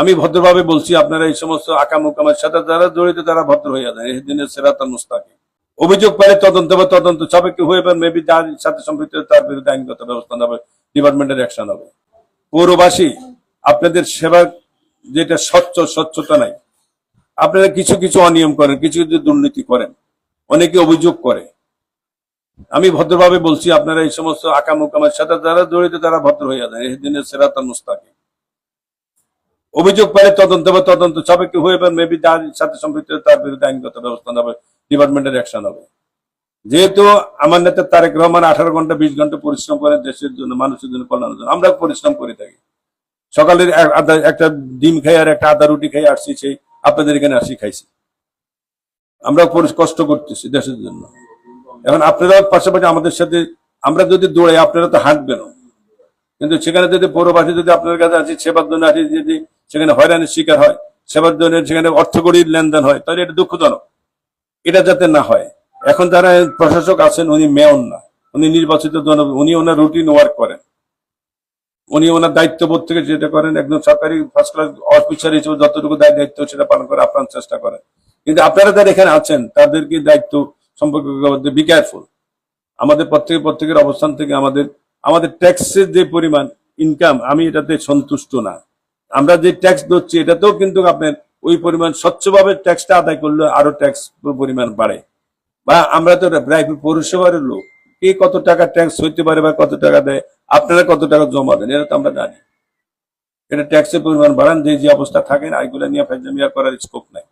আমি ভদ্রভাবে বলছি, আপনারা এই সমস্ত আকামুকামের সাথে যারা জড়িত তারা ভদ্র হয়ে যান। এই দিনের সেরাতান মুস্তাকিম। অভিযোগ পেলে তদন্ত বা তদন্ত সাপেক্ষে হয়ে পারে, মেবি যার সাথে সম্পৃক্ত তার বিরুদ্ধে আইনগত ব্যবস্থা নেবে, ডিপার্টমেন্টের অ্যাকশন হবে। পৌরবাসী, আপনাদের সেবার যেটা স্বচ্ছতা নাই। আপনারা কিছু কিছু অনিয়ম করেন, কিছু কিছু দুর্নীতি করেন, অনেকে অভিযোগ করে। আমি ভদ্রভাবে বলছি, আপনারা এই সমস্ত আকামুকামের সাথে যারা জড়িত তারা ভদ্র হয়ে যান। এই দিনের সেরাতান মুস্তাকিম। অভিযোগ পেলে তদন্ত বা তদন্ত সাপেক্ষে হয়ে পারে, মেবি যার সাথে সম্পৃক্ত তার বিরুদ্ধে আইনগত ব্যবস্থা নেবে, ডিপার্টমেন্টের অ্যাকশন হবে। যেহেতু আমার নেতা তারেক রহমান 18 ঘন্টা 20 ঘন্টা পরিশ্রম করেন দেশের জন্য, মানুষের জন্য, কল্যাণের জন্য, আমরা পরিশ্রম করে থাকি। সকালের একটা ডিম খাই আর একটা আদা রুটি খাই আসছি, সেই আপনাদের এখানে আসি খাইছি। আমরা কষ্ট করতেছি দেশের জন্য। এখন আপনারা পাশাপাশি আমাদের সাথে আমরা যদি দৌড়াই, আপনারা তো হাঁটবেন। কিন্তু সেখানে যদি পৌরবাসী যদি আপনার কাছে আসি, সেবার জন্য আসি, যদি সেখানে হয়রানির শিকার হয়, সেবার জন্য সেখানে অর্থকরীর লেনদেন হয়, তাহলে এটা দুঃখজনক। এটা যাতে না হয়। এখন যারা প্রশাসক আছেন, উনি মেয়র না, উনি নির্বাচিত উনি ওনার রুটিন ওয়ার্ক করেন, উনি ওনার দায়িত্ববোধ থেকে যেটা করেন, একদম সরকারি ফার্স্ট ক্লাস অফিসার হিসেবে যতটুকু দায়িত্ব সেটা পালন করে আপনার চেষ্টা করেন। কিন্তু আপনারা যারা এখানে আছেন তাদেরকে দায়িত্ব সম্পর্কে বি কেয়ারফুল। আমাদের প্রত্যেকের অবস্থান থেকে আমাদের ট্যাক্সের যে পরিমাণ ইনকাম, আমি এটাতে সন্তুষ্ট না। আমরা যে ট্যাক্স দিচ্ছি এটাতেও কিন্তু আপনার ওই পরিমাণ স্বচ্ছভাবে ট্যাক্সটা আদায় করলে আরো ট্যাক্স পরিমাণ বাড়ে। বা আমরা তো পৌরসভার লোক, কে কত টাকা ট্যাক্স হইতে পারে বা কত টাকা দেয়, আপনারা কত টাকা জমা দেন, এটা তো আমরা জানি। এটা ট্যাক্সের পরিমাণ বাড়ান, যে অবস্থা থাকেন, এগুলো নিয়ে ফেজলামিয়া করার স্কোপ নাই।